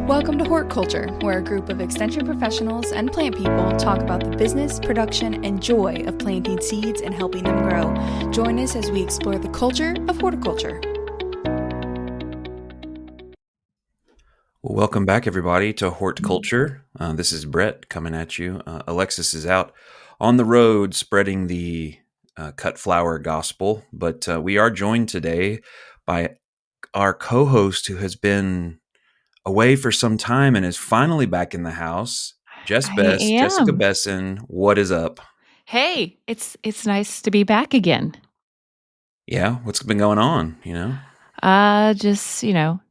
Welcome to Hort Culture, where a group of extension professionals and plant people talk about the business, production, and joy of planting seeds and helping them grow. Join us as we explore the culture of horticulture. Well, welcome back, everybody, to Hort Culture. This is Brett coming at you. Alexis is out on the road spreading the cut flower gospel, but we are joined today by our co-host who has been away for some time and is finally back in the house. Jessica Besson, what is up? Hey, it's nice to be back again. Yeah, what's been going on, Just,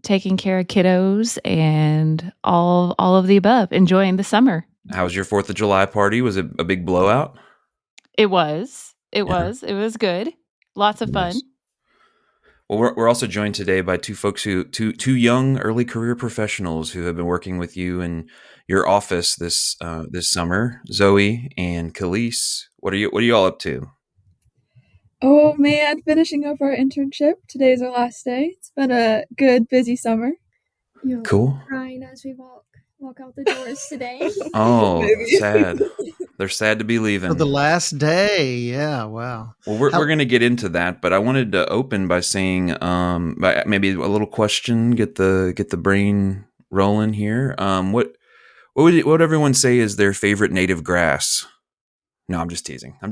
taking care of kiddos and all of the above, enjoying the summer. How was your 4th of July party? Was it a big blowout? It was. It was good. Lots of fun. Well, we're also joined today by two folks two young early career professionals who have been working with you in your office this summer. Zoey and Kallise, what are you all up to? Oh man, finishing up our internship. Today's our last day. It's been a good, busy summer. Cool. Crying as we walk out the doors today. Oh, sad. They're sad to be leaving. For the last day, yeah, wow. Well, we're going to get into that, but I wanted to open by saying maybe a little question, get the brain rolling here. What would everyone say is their favorite native grass? No, I'm just teasing. I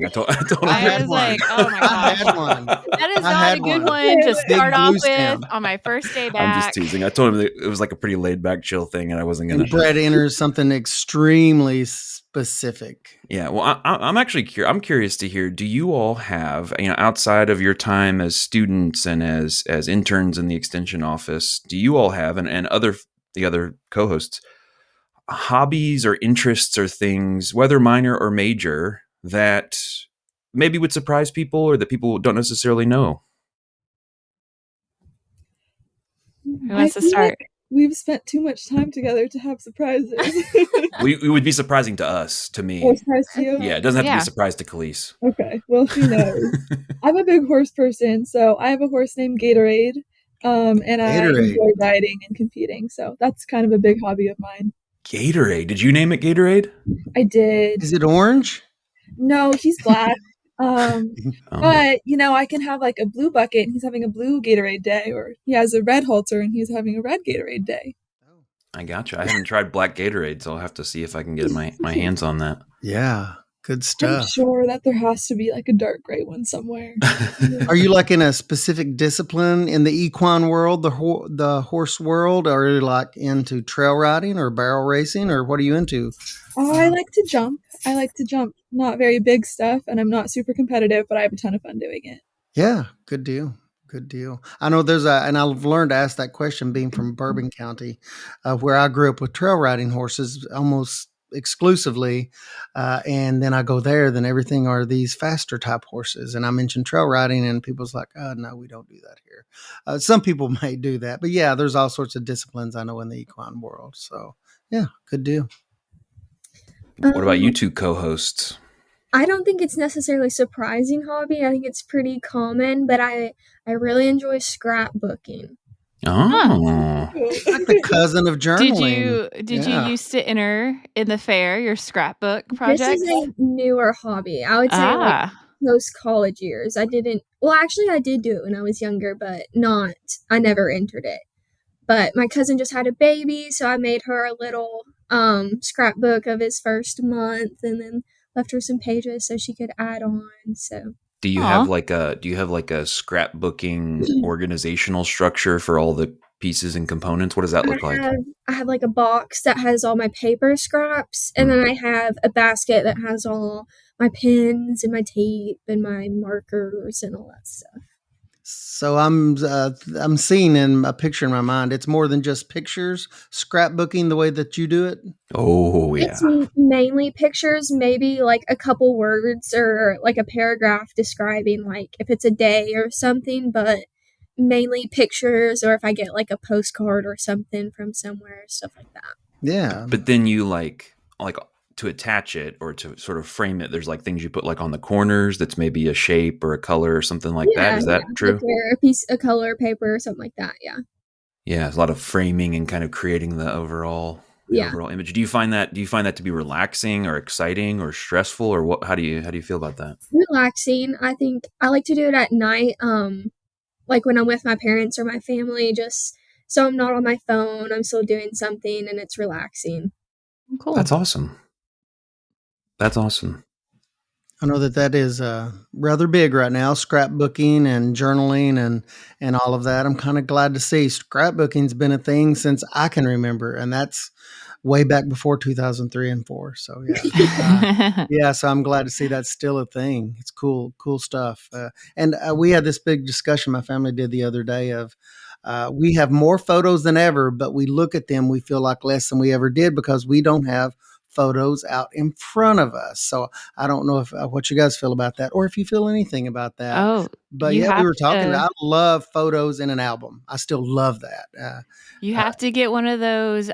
told I was like, oh my gosh. I had one. That is not a good one to start off with on my first day back. I'm just teasing. I told him that it was like a pretty laid back, chill thing, and I wasn't going to. Brett enters something extremely specific. Yeah, well, I'm actually I'm curious to hear. Do you all have, outside of your time as students and as interns in the extension office, do you all have and the other co-hosts, hobbies or interests or things, whether minor or major, that maybe would surprise people or that people don't necessarily know? Who wants to start? We've spent too much time together to have surprises. we would be surprising to us, to me. Oh, surprise to you? Yeah, it doesn't have to be a surprise to Kallise. Okay, well, she knows. I'm a big horse person, so I have a horse named Gatorade, and I enjoy riding and competing, so that's kind of a big hobby of mine. Gatorade. Did you name it Gatorade? I did. Is it orange? No, he's black. But I can have like a blue bucket and he's having a blue Gatorade day, or he has a red halter and he's having a red Gatorade day. I gotcha. I haven't tried black Gatorade, so I'll have to see if I can get my hands on that. Yeah, good stuff. I'm sure that there has to be like a dark gray one somewhere. Are you like in a specific discipline in the equine world, the horse world, or are you like into trail riding or barrel racing, or what are you into? Oh, I like to jump. Not very big stuff, and I'm not super competitive, but I have a ton of fun doing it. Yeah, good deal. I know and I've learned to ask that question being from Bourbon County, where I grew up with trail riding horses almost exclusively. And then I go there, then everything are these faster type horses. And I mentioned trail riding and people's like, oh, no, we don't do that here. Some people may do that, but yeah, there's all sorts of disciplines I know in the equine world. So yeah, good deal. What about you two co-hosts? I don't think it's necessarily a surprising hobby. I think it's pretty common, but I really enjoy scrapbooking. Oh, like the cousin of journaling. Did you used to enter in the fair your scrapbook project? This is a newer hobby. I would say like post college years. I did do it when I was younger, but I never entered it. But my cousin just had a baby, so I made her a little scrapbook of his first month, and then left her some pages so she could add on. So do you have like a scrapbooking organizational structure for all the pieces and components? What does that look like? I have like a box that has all my paper scraps, and then I have a basket that has all my pens and my tape and my markers and all that stuff. So I'm seeing in a picture in my mind. It's more than just pictures, scrapbooking the way that you do it. Oh, yeah. It's mainly pictures, maybe like a couple words or like a paragraph describing like if it's a day or something, but mainly pictures, or if I get like a postcard or something from somewhere, stuff like that. Yeah. But then you like to attach it or to sort of frame it, there's like things you put like on the corners that's maybe a shape or a color or something like that. Is that true? Like a color paper or something like that. Yeah. Yeah, a lot of framing and kind of creating the overall image. Do you find that to be relaxing or exciting or stressful, or what? How do you feel about that? Relaxing. I think I like to do it at night. Like when I'm with my parents or my family, just so I'm not on my phone. I'm still doing something, and it's relaxing. Cool. That's awesome. That's awesome. I know that is rather big right now, scrapbooking and journaling and all of that. I'm kind of glad to see scrapbooking's been a thing since I can remember, and that's way back before 2003 and 4. So yeah, so I'm glad to see that's still a thing. It's cool stuff. And we had this big discussion my family did the other day of we have more photos than ever, but we look at them, we feel like less than we ever did because we don't have photos out in front of us. So I don't know if what you guys feel about that, or if you feel anything about that. Oh, but yeah, we were talking. I love photos in an album. I still love that. You have to get one of those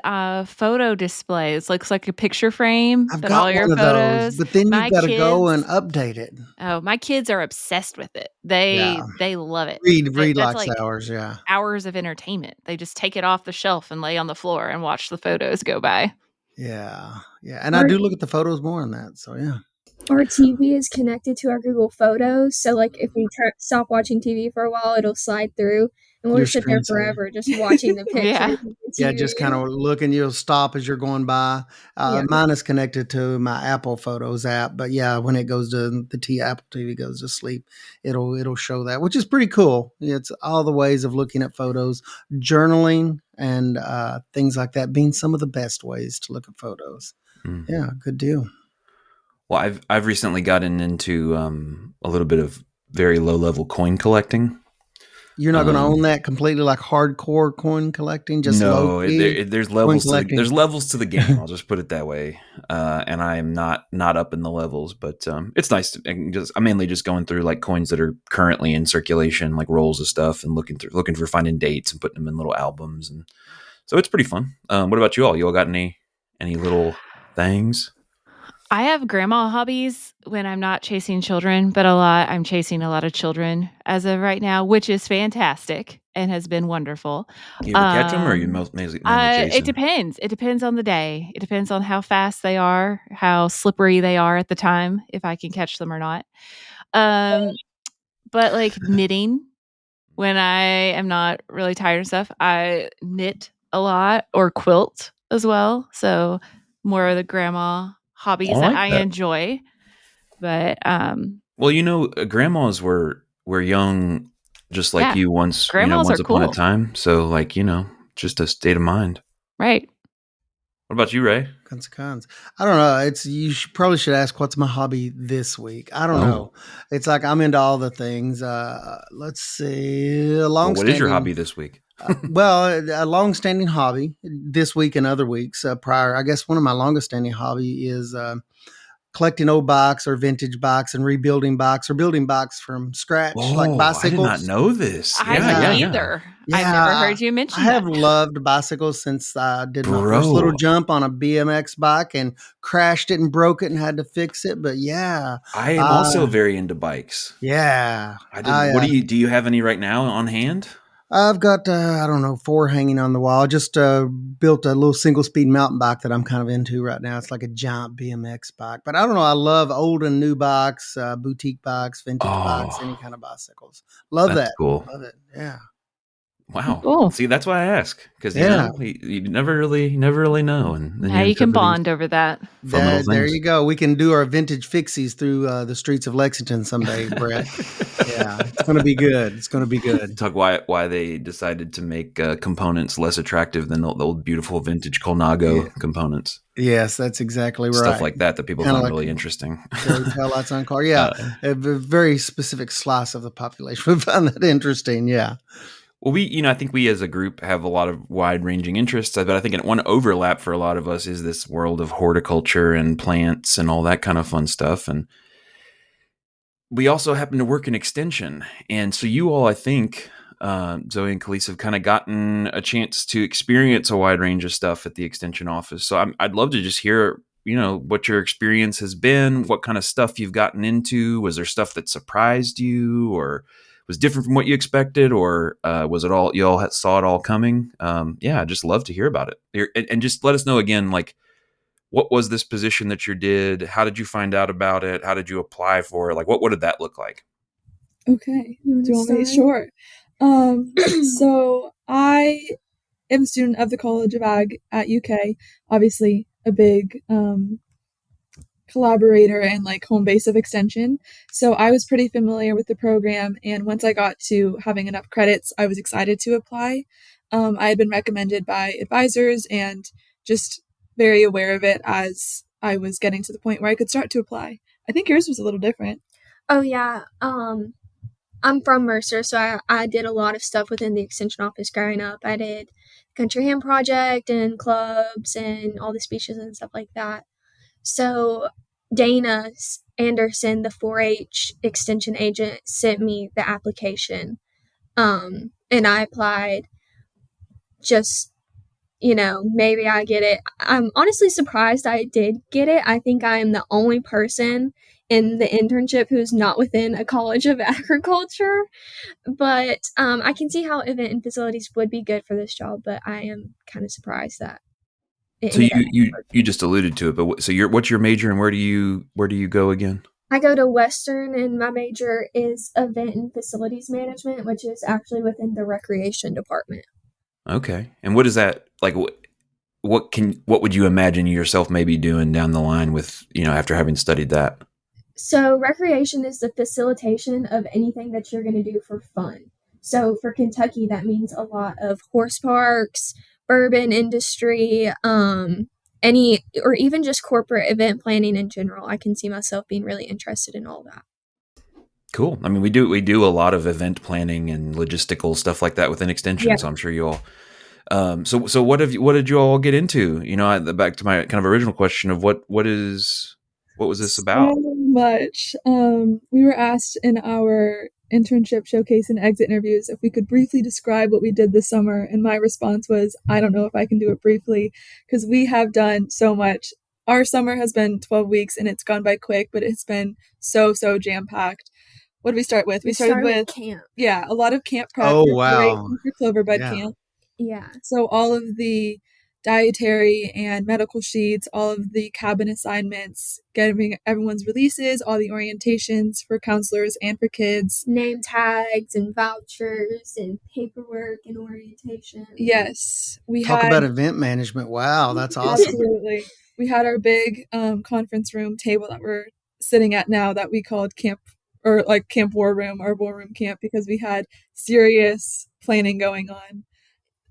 photo displays. Looks like a picture frame. I've got all your one photos, of those, but then you've got to go and update it. Oh, my kids are obsessed with it. They love it. Reed likes ours. Yeah, hours of entertainment. They just take it off the shelf and lay on the floor and watch the photos go by. Yeah. And I do look at the photos more on that. So yeah. Our TV is connected to our Google Photos, so like if we stop watching TV for a while, it'll slide through, and we'll sit there forever just watching the pictures. Yeah, just kind of looking. You'll stop as you're going by. Mine is connected to my Apple Photos app, but yeah, when it goes to the Apple TV goes to sleep, it'll show that, which is pretty cool. It's all the ways of looking at photos, journaling, and things like that being some of the best ways to look at photos. Yeah, good deal. Well, I've recently gotten into a little bit of very low level coin collecting. You're not going to own that completely, like hardcore coin collecting. Just no, there's levels. There's levels to the game. I'll just put it that way. And I am not up in the levels, but it's nice. I'm mainly just going through like coins that are currently in circulation, like rolls of stuff, and looking for finding dates and putting them in little albums, and so it's pretty fun. What about you all? You all got any little things? I have grandma hobbies when I'm not chasing children, but I'm chasing a lot of children as of right now, which is fantastic and has been wonderful. You ever catch them, or are you mainly chasing? It depends. It depends on the day. It depends on how fast they are, how slippery they are at the time, if I can catch them or not. But like knitting, when I am not really tired and stuff, I knit a lot or quilt as well. So more of the grandma hobbies that I enjoy. But well, grandmas were young just like you once, once upon a time. So like, just a state of mind. Right. What about you, Ray? Cons. I don't know. You probably should ask what's my hobby this week. I don't know. It's like I'm into all the things. Let's see. What is your hobby this week? Well, a long-standing hobby this week and other weeks prior. I guess one of my longest-standing hobby is collecting old bikes or vintage bikes and rebuilding bikes or building bikes from scratch, like bicycles. I did not know this. I didn't either. Yeah. I've never heard you mention that. I have loved bicycles since I did my first little jump on a BMX bike and crashed it and broke it and had to fix it. But yeah. I am also very into bikes. Yeah. What do you have any right now on hand? I've got, 4 hanging on the wall. I just built a little single-speed mountain bike that I'm kind of into right now. It's like a giant BMX bike. But I don't know. I love old and new bikes, boutique bikes, vintage bikes, any kind of bicycles. Love that. Cool. Love it. Yeah. Wow. Cool. See, that's why I ask, because you never really know, and now you can bond over that. There you go. We can do our vintage fixies through the streets of Lexington someday, Brett. Yeah, it's going to be good. It's going to be good. Talk why they decided to make components less attractive than the old beautiful vintage Colnago components. Yes, that's exactly right. Stuff like that people find really interesting. Tail lights on car. Yeah, a very specific slice of the population would find that interesting. Yeah. Well, I think we as a group have a lot of wide-ranging interests, but I think one overlap for a lot of us is this world of horticulture and plants and all that kind of fun stuff. And we also happen to work in extension. And so you all, I think, Zoey and Kallise, have kind of gotten a chance to experience a wide range of stuff at the extension office. So I'd love to just hear, what your experience has been, what kind of stuff you've gotten into. Was there stuff that surprised you, or was different from what you expected, or was it all, you all saw it all coming? Yeah, I'd just love to hear about it. And just let us know again, like, what was this position that you did? How did you find out about it? How did you apply for it? Like, what did that look like? Okay. Do you want me? Sure. So I am a student of the College of Ag at UK, obviously a big collaborator and like home base of Extension. So I was pretty familiar with the program, and once I got to having enough credits, I was excited to apply. I had been recommended by advisors and just very aware of it as I was getting to the point where I could start to apply. I think yours was a little different. Oh yeah. I'm from Mercer, so I did a lot of stuff within the Extension office growing up. I did Country Ham Project and clubs and all the speeches and stuff like that. So Dana Anderson, the 4-H extension agent, sent me the application, and I applied. Just, maybe I get it. I'm honestly surprised I did get it. I think I am the only person in the internship who's not within a college of agriculture, but I can see how event and facilities would be good for this job, but I am kind of surprised that So you just alluded to it, but so what's your major and where do you go again? I go to Western, and my major is event and facilities management, which is actually within the recreation department. Okay. And what is that like? What would you imagine yourself maybe doing down the line with, after having studied that? So recreation is the facilitation of anything that you're going to do for fun. So for Kentucky, that means a lot of horse parks, bourbon industry, any, or even just corporate event planning in general. I can see myself being really interested in all that. Cool. I mean, we do a lot of event planning and logistical stuff like that within Extension. Yeah. So I'm sure you all. So what did you all get into? Back to my kind of original question of what was this about? So much. We were asked in our internship showcase and exit interviews if we could briefly describe what we did this summer, and my response was, I don't know if I can do it briefly, because we have done so much. Our summer has been 12 weeks and it's gone by quick, but it's been so jam-packed. What did we start with? We started with camp. Yeah, a lot of camp prep. Oh, wow. For Cloverbud Camp. Yeah. So all of the dietary and medical sheets, all of the cabin assignments, getting everyone's releases, all the orientations for counselors and for kids. Name tags and vouchers and paperwork and orientation. Yes. Talk about event management. Wow, that's awesome. Absolutely. We had our big conference room table that we're sitting at now that we called camp, or like camp war room or war room camp, because we had serious planning going on.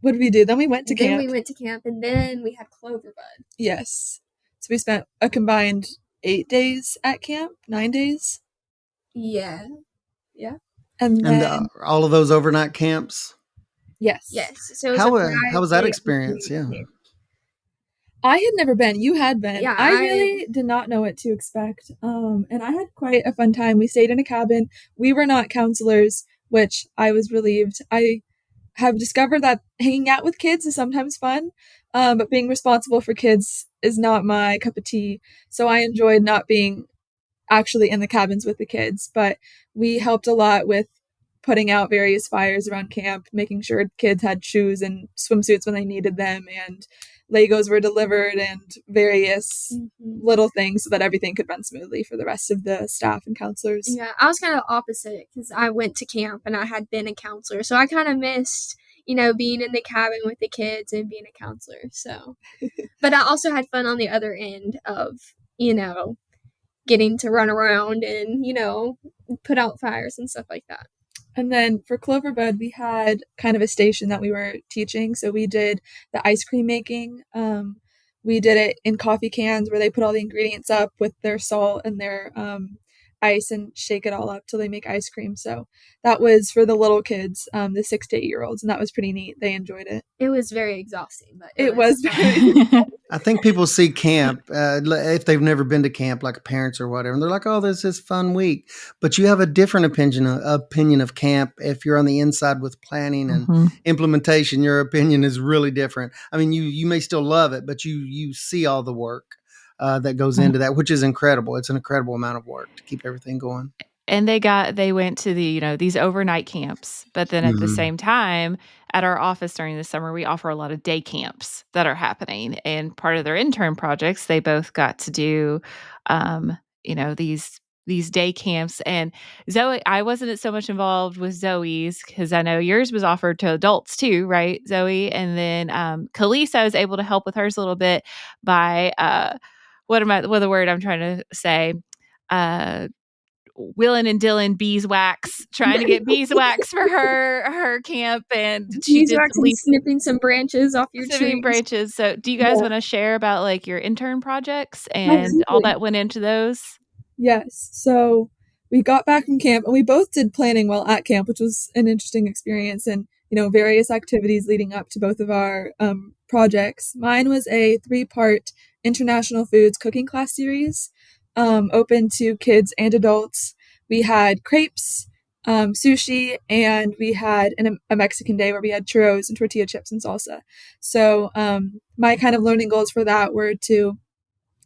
What did we do? Then we went to camp. Then we went to camp, and then we had Cloverbud. Yes. So we spent a combined 8 days at camp, 9 days. Yeah. Yeah. And then all of those overnight camps? Yes. Yes. So how was that experience? Yeah. I had never been. You had been. Yeah. I really did not know what to expect. And I had quite a fun time. We stayed in a cabin. We were not counselors, which I was relieved. I have discovered that hanging out with kids is sometimes fun, but being responsible for kids is not my cup of tea. So I enjoyed not being actually in the cabins with the kids, but we helped a lot with putting out various fires around camp, making sure kids had shoes and swimsuits when they needed them, and Legos were delivered, and various little things so that everything could run smoothly for the rest of the staff and counselors. Yeah, I was kind of opposite because I went to camp and I had been a counselor. So I kind of missed, being in the cabin with the kids and being a counselor. So, but I also had fun on the other end of, getting to run around and, put out fires and stuff like that. And then for Cloverbud, we had kind of a station that we were teaching. So we did the ice cream making. We did it in coffee cans where they put all the ingredients up with their salt and their ice and shake it all up till they make ice cream. So that was for the little kids, the 6 to 8 year olds, and that was pretty neat. They enjoyed it. It was very exhausting, but it was very. I think people see camp if they've never been to camp, like parents or whatever, and they're like, "Oh, this is a fun week." But you have a different opinion of camp. If you're on the inside with planning and implementation, your opinion is really different. I mean, you may still love it, but you see all the work that goes into that, which is incredible. It's an incredible amount of work to keep everything going. And they went to these overnight camps, but then at the same time at our office during the summer, we offer a lot of day camps that are happening. And part of their intern projects, they both got to do, these day camps. And Zoe, I wasn't so much involved with Zoe's because I know yours was offered to adults too, right, Zoe? And then Kallise, I was able to help with hers a little bit by what the word I'm trying to say? Willing and Dylan beeswax, trying to get beeswax for her camp, and she did beeswax and snipping some branches off your trees. branches. So, do you guys want to share about like your intern projects and all that went into those? Yes. So we got back from camp and we both did planning while at camp, which was an interesting experience, and various activities leading up to both of our projects. Mine was a 3-part international foods cooking class series, open to kids and adults. We had crepes, sushi, and we had a Mexican day where we had churros and tortilla chips and salsa. So my kind of learning goals for that were to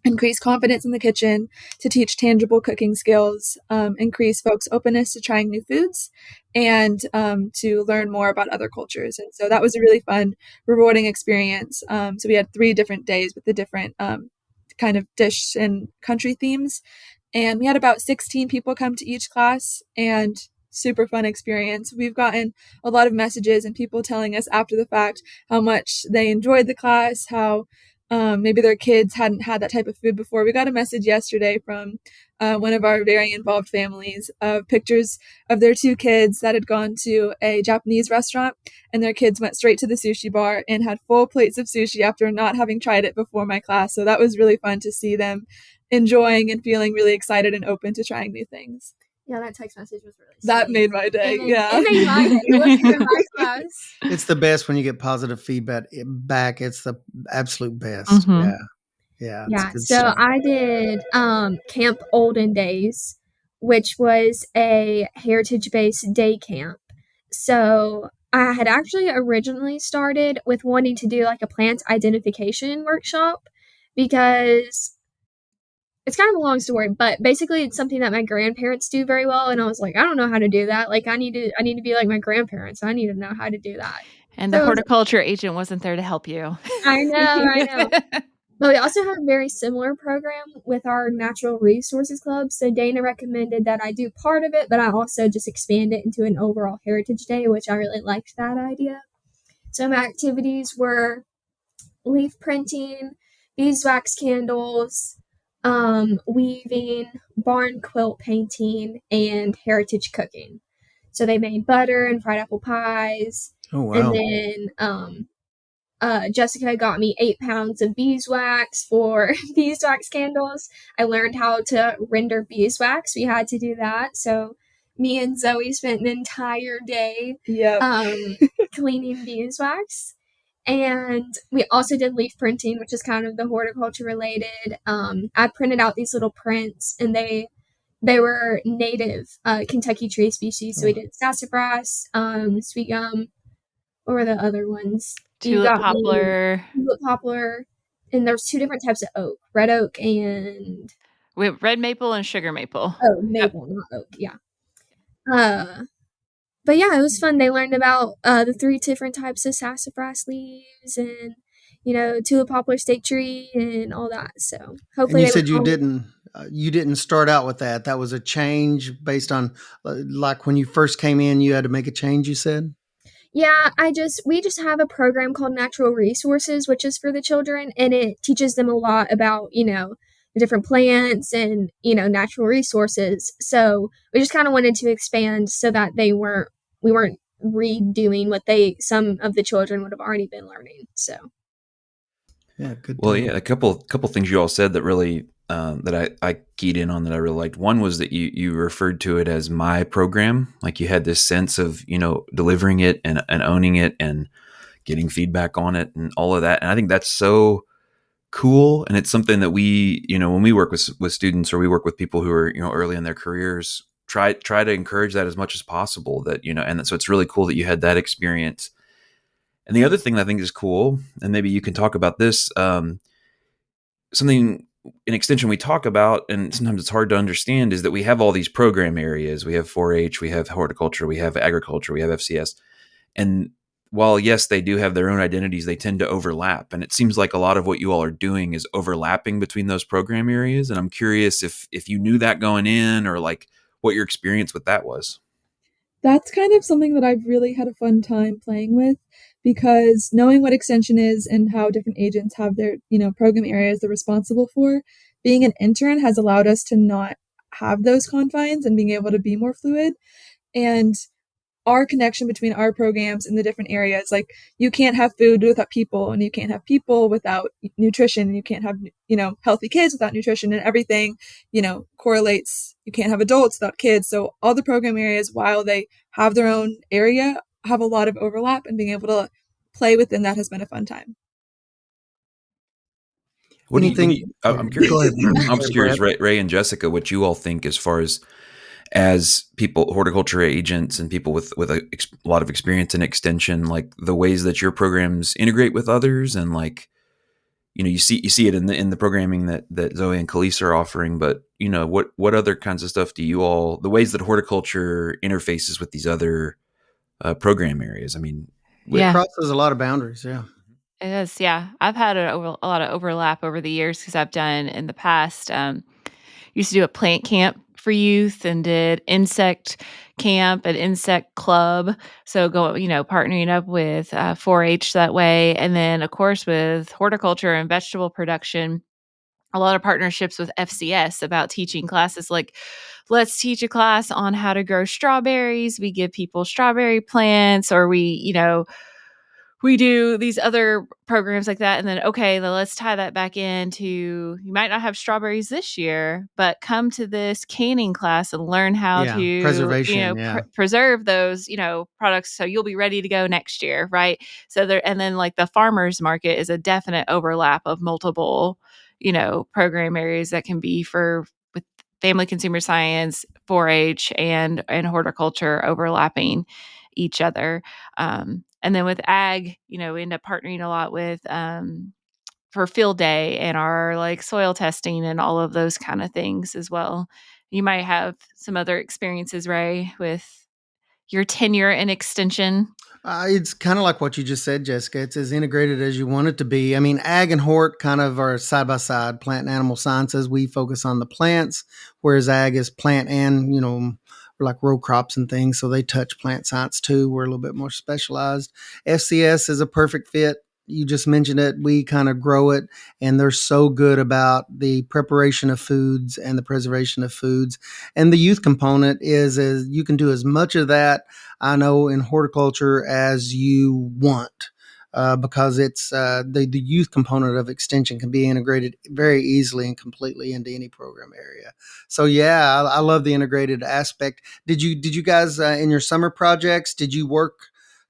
increase confidence in the kitchen, to teach tangible cooking skills, increase folks' openness to trying new foods, and to learn more about other cultures. And so that was a really fun, rewarding experience. So we had 3 different days with the different kind of dish and country themes. And we had about 16 people come to each class, and super fun experience. We've gotten a lot of messages and people telling us after the fact how much they enjoyed the class, how maybe their kids hadn't had that type of food before. We got a message yesterday from one of our very involved families of pictures of their 2 kids that had gone to a Japanese restaurant, and their kids went straight to the sushi bar and had full plates of sushi after not having tried it before my class. So that was really fun to see them enjoying and feeling really excited and open to trying new things. Yeah, that text message was really sweet. That made my day. It made my day. It wasn't even my class. It's the best when you get positive feedback back. It's the absolute best. Yeah. Yeah. So I did Camp Olden Days, which was a heritage-based day camp. So I had actually originally started with wanting to do like a plant identification workshop because it's kind of a long story, but basically it's something that my grandparents do very well. And I was like, I don't know how to do that. Like I need to be like my grandparents. I need to know how to do that. And the horticulture agent wasn't there to help you. I know. But we also have a very similar program with our natural resources club. So Dana recommended that I do part of it, but I also just expand it into an overall heritage day, which I really liked that idea. So my activities were leaf printing, beeswax candles, weaving, barn quilt painting, and heritage cooking. So they made butter and fried apple pies. Oh, wow. And then Jessica got me 8 pounds of beeswax for beeswax candles. I learned how to render beeswax. We had to do that. So me and Zoe spent an entire day cleaning beeswax. And we also did leaf printing, which is kind of the horticulture related. I printed out these little prints, and they were native Kentucky tree species. So we did sassafras, sweet gum. What were the other ones? Tulip poplar. Tulip poplar. And there's 2 different types of oak, red oak and... We have red maple and sugar maple. Oh, maple, not oak, yeah. But yeah, it was fun. They learned about the 3 different types of sassafras leaves and, tulip poplar state tree and all that. So hopefully, and you said you didn't start out with that. That was a change based on like when you first came in, you had to make a change. You said. Yeah, we just have a program called Natural Resources, which is for the children, and it teaches them a lot about, the different plants and, natural resources. So we just kind of wanted to expand so that we weren't redoing what some of the children would have already been learning. So. Yeah, good. Well, yeah, a couple things you all said that really that I keyed in on that I really liked. One was that you referred to it as my program, like you had this sense of delivering it and owning it and getting feedback on it and all of that. And I think that's so cool, and it's something that we when we work with students or we work with people who are early in their careers, try to encourage that as much as possible. That and so it's really cool that you had that experience. And the other thing that I think is cool, and maybe you can talk about this, something in extension we talk about, and sometimes it's hard to understand, is that we have all these program areas. We have 4-H, we have horticulture, we have agriculture, we have FCS. And while, yes, they do have their own identities, they tend to overlap. And it seems like a lot of what you all are doing is overlapping between those program areas. And I'm curious if you knew that going in, or like what your experience with that was. That's kind of something that I've really had a fun time playing with, because knowing what extension is and how different agents have their, program areas they're responsible for, being an intern has allowed us to not have those confines and being able to be more fluid. And our connection between our programs in the different areas, like you can't have food without people, and you can't have people without nutrition, and you can't have, healthy kids without nutrition, and everything, correlates. You can't have adults without kids. So all the program areas, while they have their own area, have a lot of overlap, and being able to play within that has been a fun time. I'm curious. I'm just curious, Ray and Jessica, what you all think as people, horticulture agents and people with a lot of experience in extension, like the ways that your programs integrate with others, and like, you see it in the programming that Zoey and Kallise are offering, but what other kinds of stuff do you all, the ways that horticulture interfaces with these other program areas? I mean, it crosses a lot of boundaries. Yeah, it is. Yeah, I've had a lot of overlap over the years, because I've done in the past. Used to do a plant camp for youth, and did insect camp and insect club. So partnering up with 4-H that way. And then of course with horticulture and vegetable production, a lot of partnerships with FCS about teaching classes. Like, let's teach a class on how to grow strawberries. We give people strawberry plants, or we do these other programs like that. And then, okay, let's tie that back into, you might not have strawberries this year, but come to this canning class and learn how to preservation, preserve those, products, so you'll be ready to go next year. Right. So and then like the farmers market is a definite overlap of multiple, program areas that can be with family consumer science, 4-H and horticulture overlapping each other. And then with ag, we end up partnering a lot with for field day and our like soil testing and all of those kind of things as well. You might have some other experiences, Ray, with your tenure in extension. It's kind of like what you just said, Jessica. It's as integrated as you want it to be. I mean, ag and hort kind of are side by side. Plant and animal sciences, we focus on the plants, whereas ag is plant and, like row crops and things. So they touch plant science too. We're a little bit more specialized. FCS is a perfect fit. You just mentioned it. We kind of grow it, and they're so good about the preparation of foods and the preservation of foods. And the youth component is you can do as much of that, I know, in horticulture as you want. Because it's the youth component of extension can be integrated very easily and completely into any program area. So yeah, I love the integrated aspect. Did you guys in your summer projects, did you work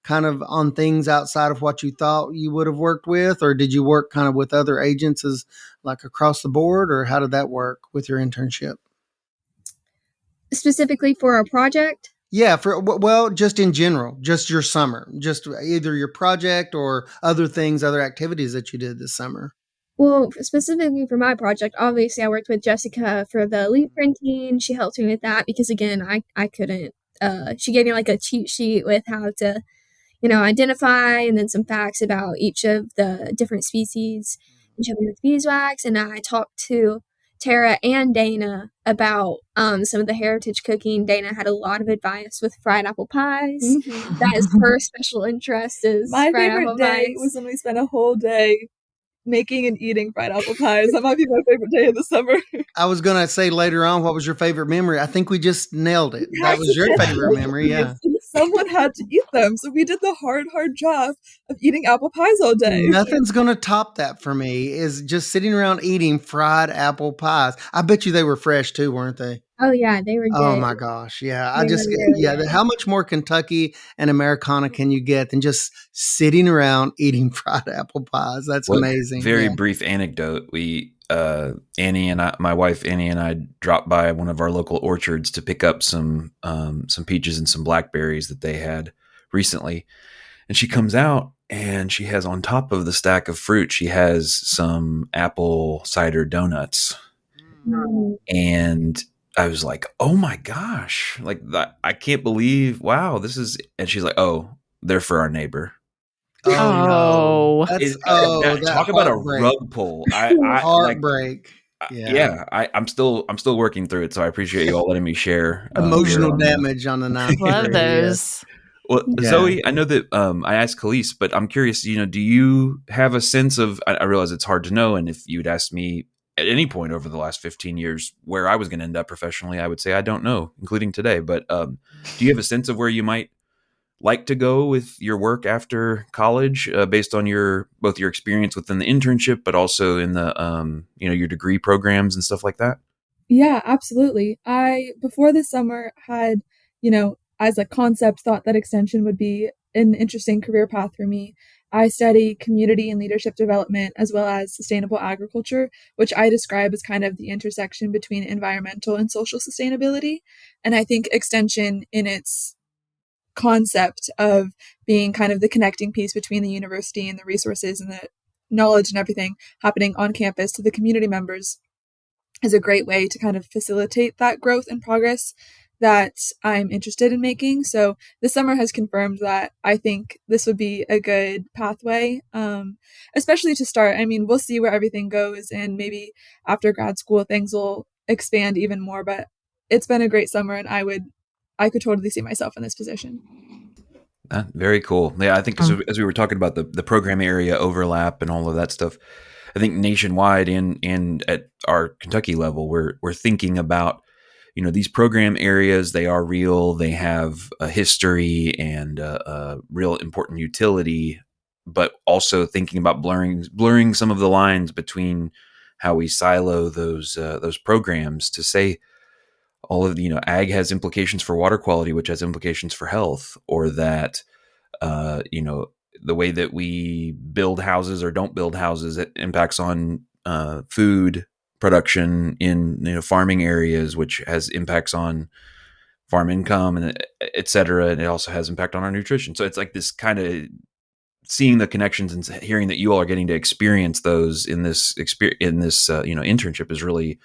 kind of on things outside of what you thought you would have worked with, or did you work kind of with other agents as like across the board, or how did that work with your internship? Specifically for our project? Yeah, just in general, just your summer, just either your project or other activities that you did this summer. Well, specifically for my project, obviously I worked with Jessica for the leaf printing. She helped me with that because, again, I couldn't. She gave me like a cheat sheet with how to, identify, and then some facts about each of the different species, each of the beeswax. And I talked to Tara and Dana about some of the heritage cooking. Dana had a lot of advice with fried apple pies. Mm-hmm. That is her special interest. Is my favorite day was when we spent a whole day making and eating fried apple pies. That might be my favorite day of the summer. I was going to say later on, what was your favorite memory? I think we just nailed it. That was your favorite memory, yeah. Someone had to eat them, so we did the hard job of eating apple pies all day. Nothing's going to top that for me, is just sitting around eating fried apple pies. I bet you they were fresh too, weren't they? Oh yeah, they were good. Oh my gosh, yeah. How much more Kentucky and Americana can you get than just sitting around eating fried apple pies? That's amazing. Very brief anecdote. We my wife Annie and I dropped by one of our local orchards to pick up some peaches and some blackberries that they had recently. And she comes out and she has on top of the stack of fruit, she has some apple cider donuts. And I was like, oh my gosh, like that, I can't believe, wow, this is, and she's like, oh, they're for our neighbor. No. That's that Talk about a heartbreak. rug pull. I Heartbreak. Yeah, I'm still working through it, so I appreciate you all letting me share. Emotional damage on the 9th Love grade. those. Well, Zoe, I know that I asked Kallise, but I'm curious, do you have a sense of, I realize it's hard to know, and if you'd asked me at any point over the last 15 years where I was going to end up professionally, I would say I don't know, including today. But do you have a sense of where you might like to go with your work after college, based on both your experience within the internship, but also in the your degree programs and stuff like that? Yeah, absolutely. I, before this summer, had, as a concept, thought that extension would be an interesting career path for me. I study community and leadership development as well as sustainable agriculture, which I describe as kind of the intersection between environmental and social sustainability. And I think extension, in its concept of being kind of the connecting piece between the university and the resources and the knowledge and everything happening on campus to the community members, is a great way to kind of facilitate that growth and progress that I'm interested in making. So the summer has confirmed that I think this would be a good pathway, especially to start. I mean, we'll see where everything goes, and maybe after grad school things will expand even more, but it's been a great summer, and I could totally see myself in this position. Very cool. Yeah, I think as we were talking about the program area overlap and all of that stuff, I think nationwide and at our Kentucky level, we're thinking about, these program areas. They are real. They have a history and a real important utility, but also thinking about blurring some of the lines between how we silo those programs to say all of ag has implications for water quality, which has implications for health, or that the way that we build houses or don't build houses, it impacts on food production in farming areas, which has impacts on farm income and et cetera. And it also has impact on our nutrition. So it's like this kind of seeing the connections and hearing that you all are getting to experience those in this internship is really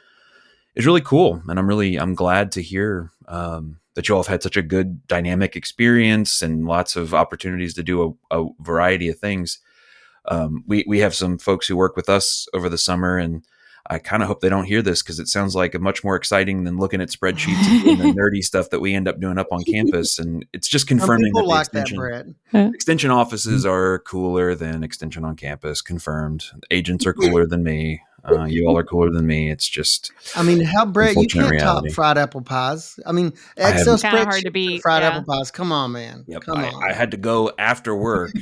cool. And I'm glad to hear that you all have had such a good dynamic experience and lots of opportunities to do a variety of things. We have some folks who work with us over the summer, and I kind of hope they don't hear this because it sounds like a much more exciting than looking at spreadsheets and the nerdy stuff that we end up doing up on campus. And it's just confirming that the extension offices are cooler than extension on campus. Confirmed. Agents are cooler than me. You all are cooler than me. It's just, Brett, you can't reality. top fried apple pies. Excel spreadsheet hard to beat. Fried apple pies. Come on, man. Yep. Come on. I had to go after work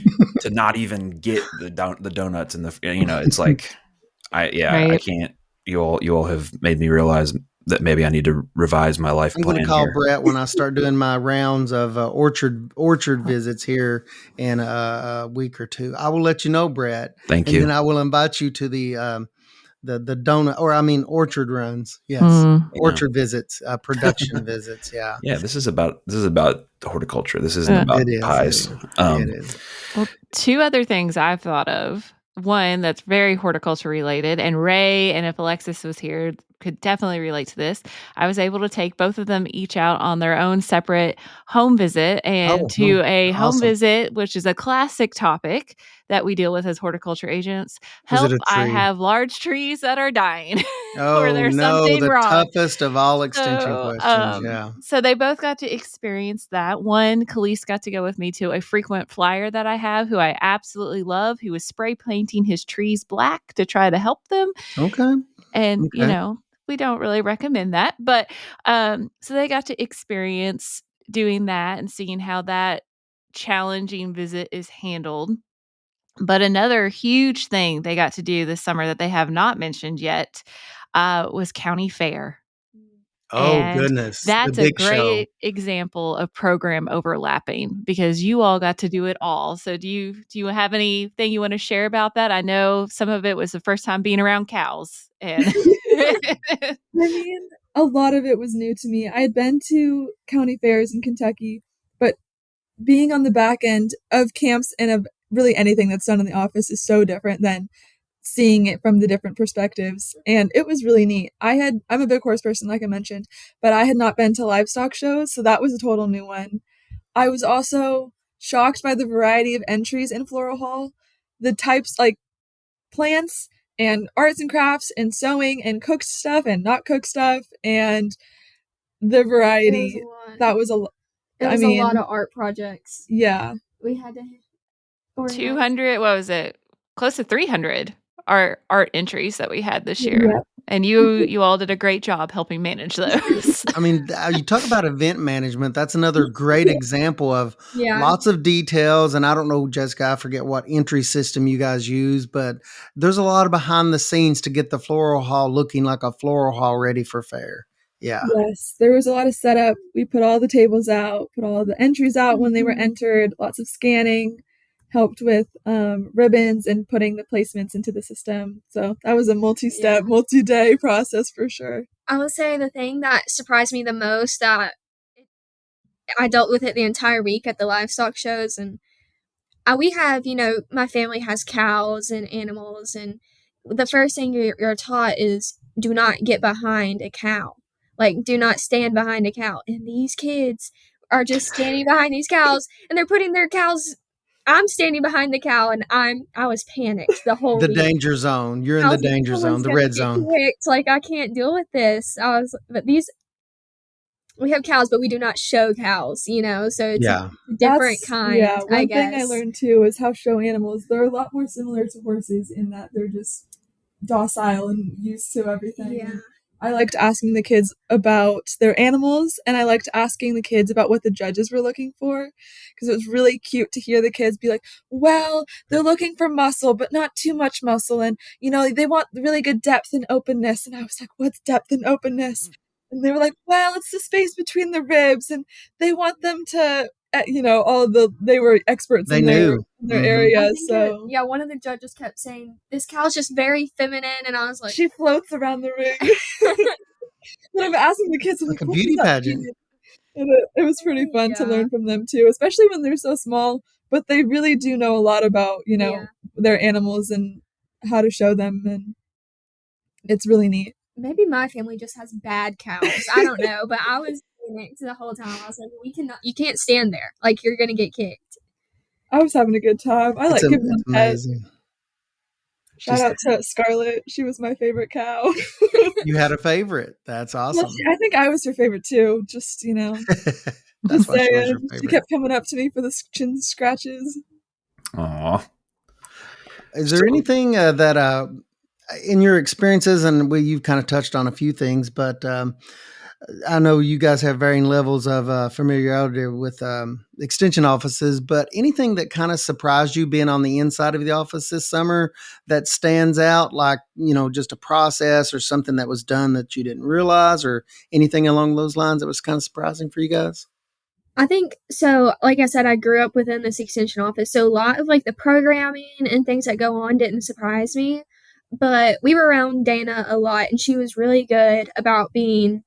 to not even get the donuts and it's like, I can't. You all have made me realize that maybe I need to revise my life plan. I'm going to call Brett when I start doing my rounds of orchard visits here in a week or two. I will let you know, Brett. Thank you. And then I will invite you to the donut, orchard runs. Yes. Orchard visits, production visits. Yeah. Yeah. This is about horticulture. This isn't about pies. It is. Well, two other things I've thought of. One that's very horticulture related, and Ray, and if Alexis was here, could definitely relate to this. I was able to take both of them each out on their own separate home visit and to a home visit, which is a classic topic that we deal with as horticulture agents. Help, I have large trees that are dying. Oh, no, the toughest of all extension questions. Yeah. So they both got to experience that. One, Kallise got to go with me to a frequent flyer that I have, who I absolutely love, who was spray painting his trees black to try to help them. Okay. And, we don't really recommend that. But so they got to experience doing that and seeing how that challenging visit is handled. But another huge thing they got to do this summer that they have not mentioned yet was county fair. Oh, and goodness. That's a great example of program overlapping because you all got to do it all. So do you have anything you want to share about that? I know some of it was the first time being around cows. And I mean, a lot of it was new to me. I had been to county fairs in Kentucky, but being on the back end of camps and of really anything that's done in the office is so different than seeing it from the different perspectives. And it was really neat. I'm a big horse person, like I mentioned, but I had not been to livestock shows, so that was a total new one. I was also shocked by the variety of entries in Floral Hall, the types like plants and arts and crafts and sewing and cooked stuff and not cooked stuff, and the variety. That was a lot. It was a lot of art projects. Yeah. We had to 200, what was it? Close to 300 art entries that we had this year. Yep. And you all did a great job helping manage those. I mean, you talk about event management. That's another great example of lots of details. And I don't know, Jessica, I forget what entry system you guys use, but there's a lot of behind the scenes to get the floral hall looking like a floral hall ready for fair. Yeah. Yes, there was a lot of setup. We put all the tables out, put all the entries out when they were entered, lots of scanning, helped with ribbons and putting the placements into the system. So that was a multi-step, multi-day process for sure. I would say the thing that surprised me the most, that I dealt with it the entire week at the livestock shows, and we have, my family has cows and animals, and the first thing you're taught is do not get behind a cow. Like, do not stand behind a cow. And these kids are just standing behind these cows, and they're putting their cows. I'm standing behind the cow, and I was panicked the whole week. Danger zone. You're in the danger zone, the red zone. Like, I can't deal with this. We have cows, but we do not show cows, so it's a different kind. Yeah, one thing I learned too is how show animals, they're a lot more similar to horses in that they're just docile and used to everything. Yeah. I liked asking the kids about their animals, and I liked asking the kids about what the judges were looking for, because it was really cute to hear the kids be like, well, they're looking for muscle, but not too much muscle, and, they want really good depth and openness. And I was like, what's depth and openness? And they were like, well, it's the space between the ribs, and they want them to, they were experts in their area. So one of the judges kept saying, this cow's just very feminine, and I was like, she floats around the ring. But I'm asking the kids, like a beauty pageant. And it was pretty fun to learn from them too, especially when they're so small, but they really do know a lot about, their animals and how to show them, and it's really neat. Maybe my family just has bad cows. I don't know, but I was next the whole time. I was like, you can't stand there. Like, you're going to get kicked. I was having a good time. I like giving them pets. Shout out to Scarlett. She was my favorite cow. You had a favorite. That's awesome. Well, I think I was her favorite too. Just, That's why she was your favorite. She kept coming up to me for the chin scratches. Aw. Is there anything that in your experiences, and you've kind of touched on a few things, but I know you guys have varying levels of familiarity with extension offices, but anything that kind of surprised you being on the inside of the office this summer that stands out, like, just a process or something that was done that you didn't realize, or anything along those lines that was kind of surprising for you guys? I think so. Like I said, I grew up within this extension office, so a lot of like the programming and things that go on didn't surprise me. But we were around Dana a lot, and she was really good about being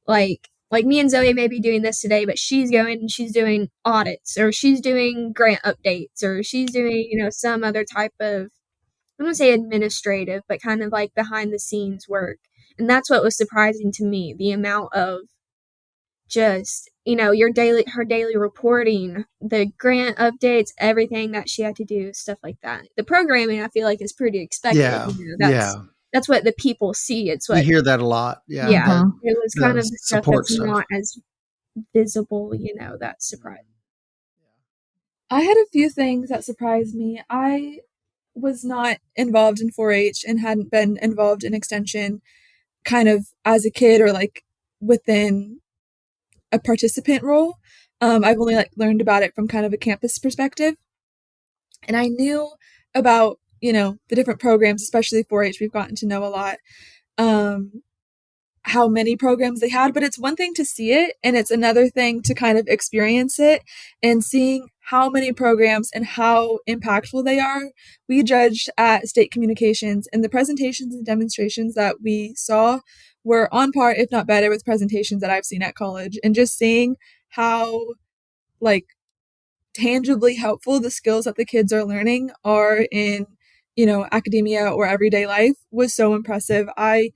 like me and Zoe may be doing this today, but she's going and she's doing audits, or she's doing grant updates, or she's doing, some other type of, I don't want to say administrative, but kind of like behind the scenes work. And that's what was surprising to me, the amount of just, her daily reporting, the grant updates, everything that she had to do, stuff like that. The programming, I feel like, is pretty expected. That's what the people see. It's what you hear that a lot. Yeah. Yeah. It was kind of the stuff that's not as visible, that surprised. I had a few things that surprised me. I was not involved in 4-H and hadn't been involved in extension kind of as a kid or like within a participant role. I've only learned about it from kind of a campus perspective. And I knew about, the different programs, especially 4-H, we've gotten to know a lot, how many programs they had, but it's one thing to see it, and it's another thing to kind of experience it and seeing how many programs and how impactful they are. We judged at State Communications, and the presentations and demonstrations that we saw were on par, if not better, with presentations that I've seen at college, and just seeing how tangibly helpful the skills that the kids are learning are in, academia or everyday life was so impressive. I,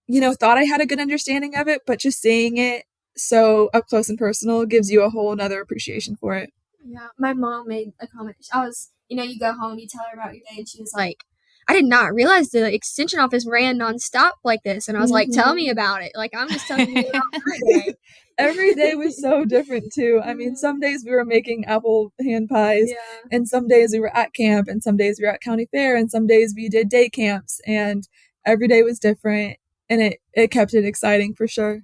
thought I had a good understanding of it, but just seeing it so up close and personal gives you a whole nother appreciation for it. Yeah, my mom made a comment. You go home, you tell her about your day, and she was like, I did not realize the extension office ran nonstop like this. And I was like, tell me about it. Like, I'm just telling you about my day. Every day was so different, too. I mean, some days we were making apple hand pies, and some days we were at camp, and some days we were at county fair, and some days we did day camps, and every day was different, and it kept it exciting for sure.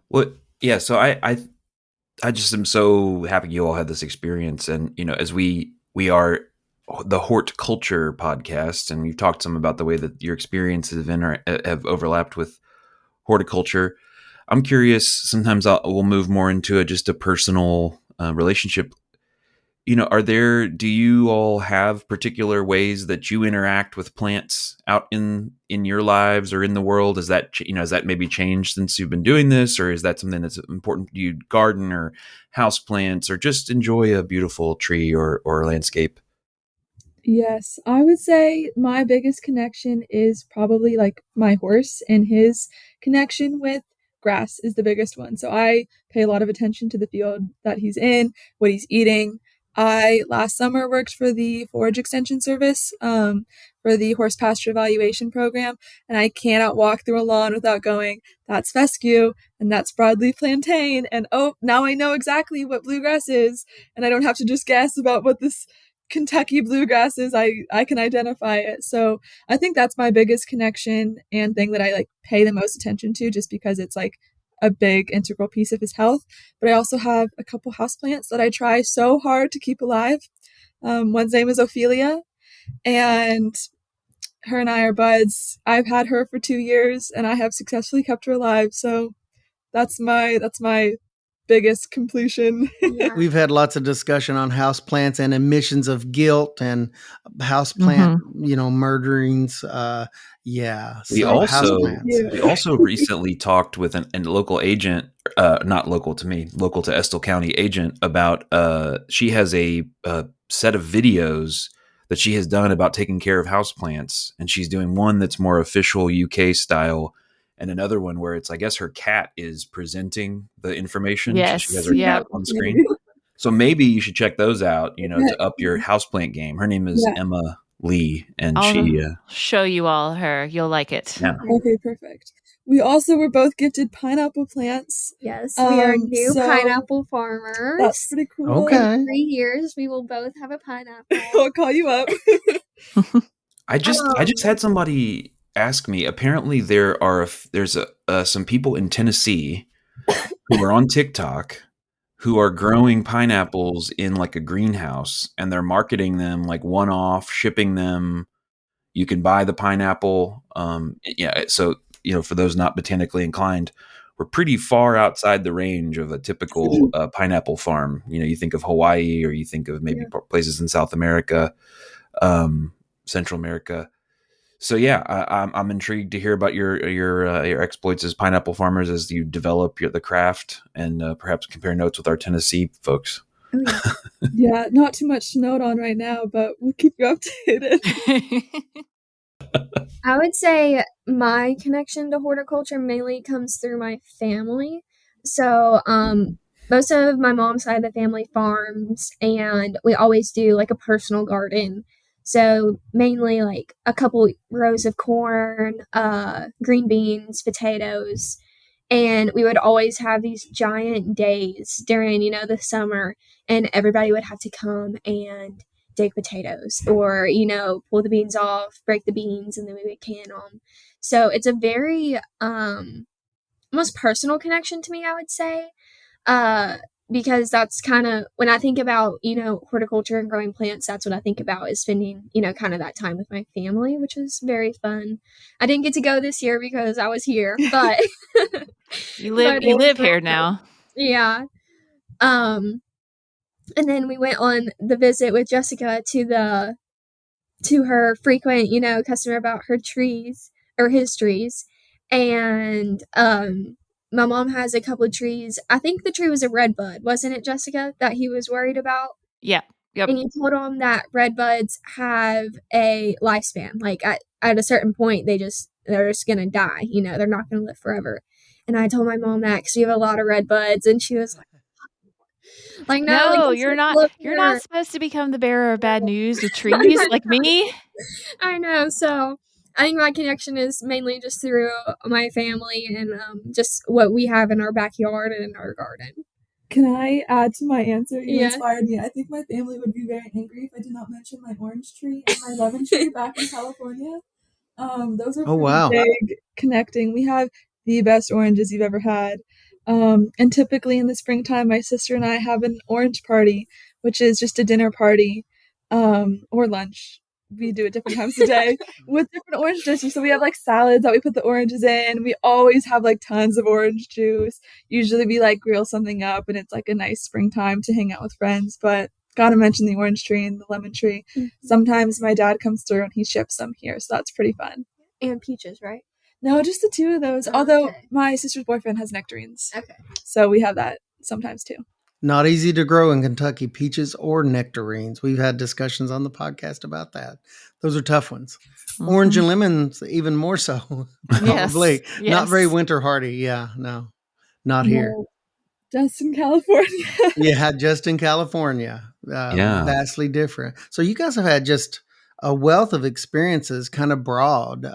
Well, yeah, so I just am so happy you all had this experience. And, as we are the Hort Culture podcast, and we've talked some about the way that your experiences have overlapped with horticulture. I'm curious, sometimes we'll move more into just a personal relationship. Do you all have particular ways that you interact with plants out in your lives or in the world? Has that maybe changed since you've been doing this, or is that something that's important to you? Garden or house plants, or just enjoy a beautiful tree or landscape? Yes, I would say my biggest connection is probably like my horse, and his connection with grass is the biggest one. So I pay a lot of attention to the field that he's in, what he's eating. I last summer worked for the Forage Extension Service for the horse pasture evaluation program, and I cannot walk through a lawn without going, that's fescue, and that's broadleaf plantain, and oh, now I know exactly what bluegrass is, and I don't have to just guess about what this Kentucky bluegrass is. I can identify it. So I think that's my biggest connection and thing that I like pay the most attention to, just because it's like a big integral piece of his health. But I also have a couple houseplants that I try so hard to keep alive. One's name is Ophelia, and her and I are buds. I've had her for 2 years, and I have successfully kept her alive. So that's my biggest completion. We've had lots of discussion on houseplants and emissions of guilt and houseplant, murderings. We also recently talked with a local agent, not local to me, local to Estill County agent, about she has a set of videos that she has done about taking care of houseplants, and she's doing one that's more official UK style, and another one where it's, I guess, her cat is presenting the information. Yes, she has her cat on screen. So maybe you should check those out, to up your houseplant game. Her name is Emma Lee, and I'll show you all her. You'll like it. Yeah. Okay, perfect. We also were both gifted pineapple plants. Yes, we are new pineapple farmers. That's pretty cool. Okay. In 3 years, we will both have a pineapple. I'll call you up. I just had somebody ask me. Apparently, there's some people in Tennessee who are on TikTok who are growing pineapples in like a greenhouse, and they're marketing them like one-off, shipping them. You can buy the pineapple. So for those not botanically inclined, we're pretty far outside the range of a typical pineapple farm. You think of Hawaii, or you think of maybe places in South America, Central America. So I'm intrigued to hear about your exploits as pineapple farmers as you develop the craft, and perhaps compare notes with our Tennessee folks. Yeah, not too much to note on right now, but we'll keep you updated. I would say my connection to horticulture mainly comes through my family. So, most of my mom's side of the family farms, and we always do like a personal garden. So mainly like a couple rows of corn, green beans, potatoes, and we would always have these giant days during, the summer, and everybody would have to come and dig potatoes or, pull the beans off, break the beans, and then we would can them. So it's a very almost personal connection to me, I would say. Because that's kind of, when I think about, horticulture and growing plants, that's what I think about, is spending, kind of that time with my family, which was very fun. I didn't get to go this year because I was here, but you live here now. Yeah. And then we went on the visit with Jessica to her frequent, customer about her trees, or his trees. And my mom has a couple of trees. I think the tree was a red bud, wasn't it, Jessica, that he was worried about? Yeah. Yep. And you told him that red buds have a lifespan. Like at a certain point, they're just gonna die. They're not gonna live forever. And I told my mom that because we have a lot of red buds, and she was like, no, like, you're not. You're not supposed to become the bearer of bad news with trees like me. I know. So I think my connection is mainly just through my family and just what we have in our backyard and in our garden. Can I add to my answer? You inspired me. I think my family would be very angry if I did not mention my orange tree and my lemon tree back in California. Those are big connecting. We have the best oranges you've ever had. And typically in the springtime, my sister and I have an orange party, which is just a dinner party, or lunch. We do it different times of day with different orange dishes. So we have like salads that we put the oranges in. We always have like tons of orange juice. Usually we like grill something up and it's like a nice springtime to hang out with friends. But gotta mention the orange tree and the lemon tree. Mm-hmm. Sometimes my dad comes through and he ships some here. So that's pretty fun. And peaches, right? No, just the two of those. Although my sister's boyfriend has nectarines. Okay. So we have that sometimes too. Not easy to grow in Kentucky, peaches or nectarines. We've had discussions on the podcast about that. Those are tough ones. Mm-hmm. Orange and lemons, even more so. Probably. Yes. Not very winter hardy. Yeah, no, not here. Just in California. Yeah, just in California. Vastly different. So you guys have had just a wealth of experiences, kind of broad,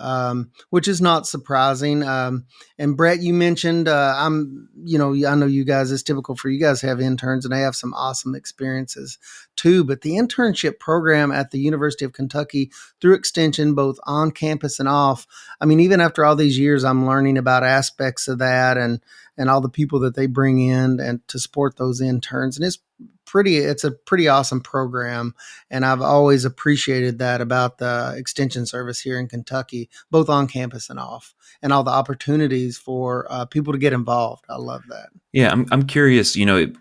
which is not surprising. And Brett, you mentioned, I know you guys, it's typical for you guys to have interns and they have some awesome experiences too. But the internship program at the University of Kentucky through Extension, both on campus and off, I mean, even after all these years, I'm learning about aspects of that and all the people that they bring in and to support those interns. And it's a pretty awesome program. And I've always appreciated that about the extension service here in Kentucky, both on campus and off, and all the opportunities for people to get involved. I love that. Yeah, I'm curious,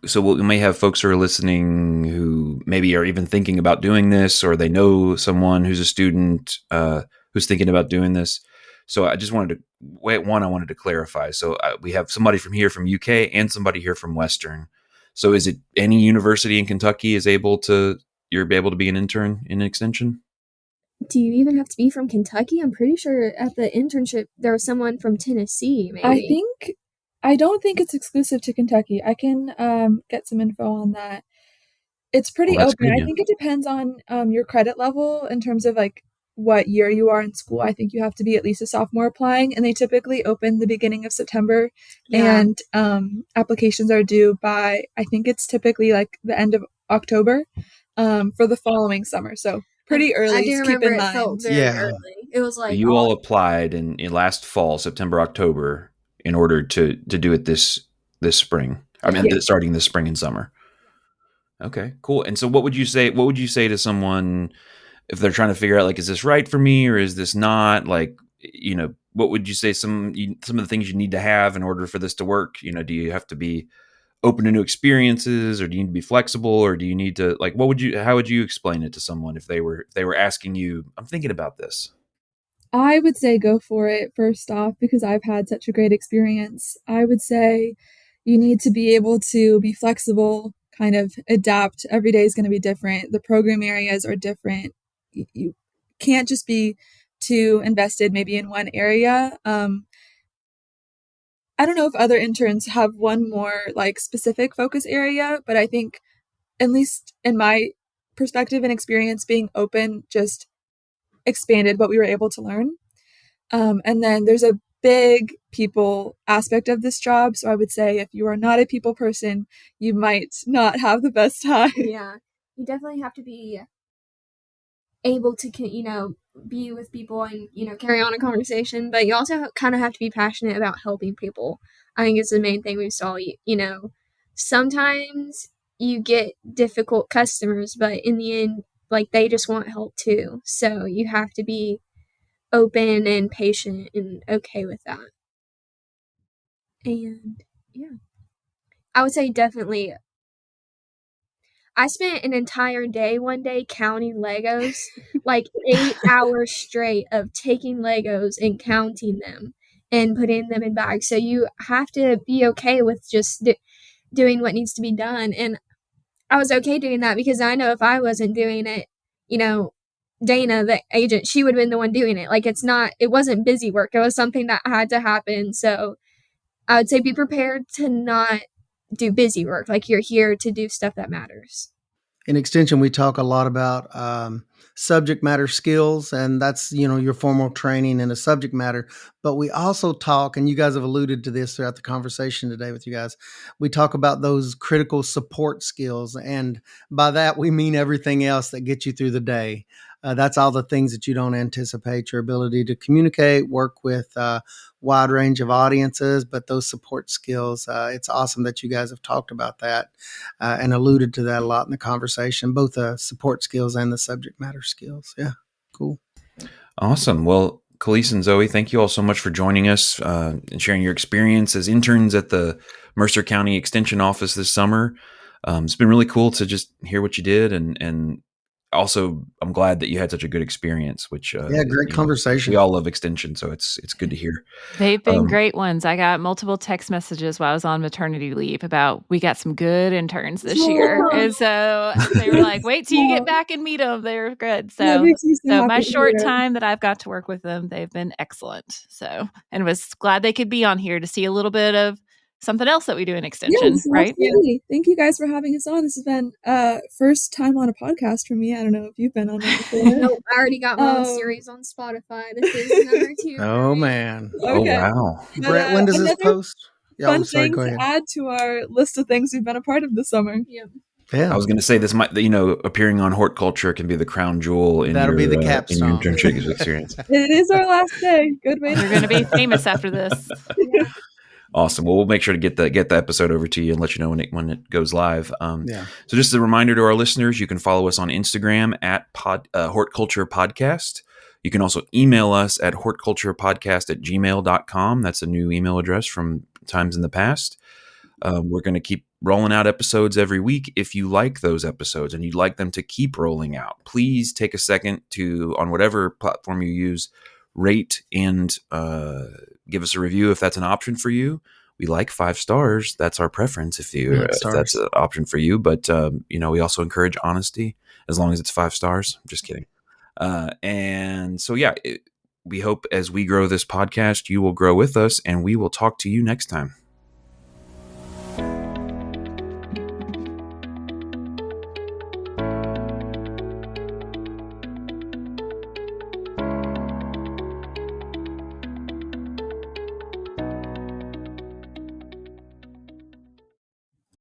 so we may have folks who are listening who maybe are even thinking about doing this, or they know someone who's a student who's thinking about doing this. So I just wanted to clarify. So we have somebody from here from UK and somebody here from Western. So is it any university in Kentucky you're able to be an intern in an extension? Do you even have to be from Kentucky? I'm pretty sure at the internship there was someone from Tennessee, maybe. I don't think it's exclusive to Kentucky. I can get some info on that. It's pretty open. Good, yeah. I think it depends on your credit level in terms of like what year you are in school. I think you have to be at least a sophomore applying, and they typically open the beginning of September. Yeah. And applications are due by, I think it's typically like the end of October for the following summer. So pretty early. I do remember it felt very early. It was like you all applied in last fall, September, October, in order to do it this spring. I mean, starting this spring and summer. Okay, cool. And so what would you say to someone if they're trying to figure out, like, is this right for me or is this not? Like, what would you say some of the things you need to have in order for this to work? Do you have to be open to new experiences, or do you need to be flexible, or do you need to, like, how would you explain it to someone if they were asking you, I'm thinking about this? I would say go for it first off, because I've had such a great experience. I would say you need to be able to be flexible, kind of adapt. Every day is going to be different. The program areas are different. You can't just be too invested maybe in one area. I don't know if other interns have one more like specific focus area, but I think, at least in my perspective and experience, being open just expanded what we were able to learn. And then there's a big people aspect of this job. So I would say if you are not a people person, you might not have the best time. Yeah, you definitely have to be able to, be with people and, carry on a conversation. But you also kind of have to be passionate about helping people. I think it's the main thing we saw. Sometimes you get difficult customers, but in the end, like, they just want help too. So you have to be open and patient and okay with that. And yeah, I would say definitely. I spent an entire day one day counting Legos, like 8 hours straight of taking Legos and counting them. and putting them in bags. So you have to be okay with just doing what needs to be done. And I was okay doing that because I know if I wasn't doing it, Dana, the agent, she would have been the one doing it. Like it wasn't busy work. It was something that had to happen. So I would say be prepared to not do busy work. Like you're here to do stuff that matters. In Extension, we talk a lot about subject matter skills, and that's, your formal training in a subject matter. But we also talk, and you guys have alluded to this throughout the conversation today with you guys, we talk about those critical support skills. And by that, we mean everything else that gets you through the day. That's all the things that you don't anticipate, your ability to communicate, work with a wide range of audiences, but those support skills, it's awesome that you guys have talked about that and alluded to that a lot in the conversation, both the support skills and the subject matter skills. Yeah, cool. Awesome. Well, Kallise and Zoey, thank you all so much for joining us and sharing your experience as interns at the Mercer County Extension Office this summer. It's been really cool to just hear what you did, and also I'm glad that you had such a good experience, which great conversation. We all love extension, so it's good to hear. They've been great ones. I got multiple text messages while I was on maternity leave about we got some good interns this year, and so they were like, "Wait till you get back and meet them. They're good." So my short time that I've got to work with them, they've been excellent. So, and was glad they could be on here to see a little bit of something else that we do in extension, right? Absolutely. Thank you guys for having us on. This has been first time on a podcast for me. I don't know if you've been on one before. Nope, I already got my own series on Spotify. This is number 2. Oh man! Okay. Oh wow! Brett, when does this post? Fun thing to add to our list of things we've been a part of this summer. Yeah. I was going to say this might, appearing on Hort Culture can be the crown jewel in That'll your, be the capstone. in your internship experience. It is our last day. Good way. We're going to be famous after this. Yeah. Awesome. Well, we'll make sure to get the episode over to you and let you know when it goes live. So just a reminder to our listeners, you can follow us on Instagram at Hort Culture Podcast. You can also email us at hortculturepodcast@gmail.com. That's a new email address from times in the past. We're going to keep rolling out episodes every week. If you like those episodes and you'd like them to keep rolling out, please take a second to, on whatever platform you use, rate and give us a review if that's an option for you. We like 5 stars. That's our preference if that's an option for you. But, we also encourage honesty as long as it's 5 stars. I'm just kidding. And so, we hope as we grow this podcast, you will grow with us, and we will talk to you next time.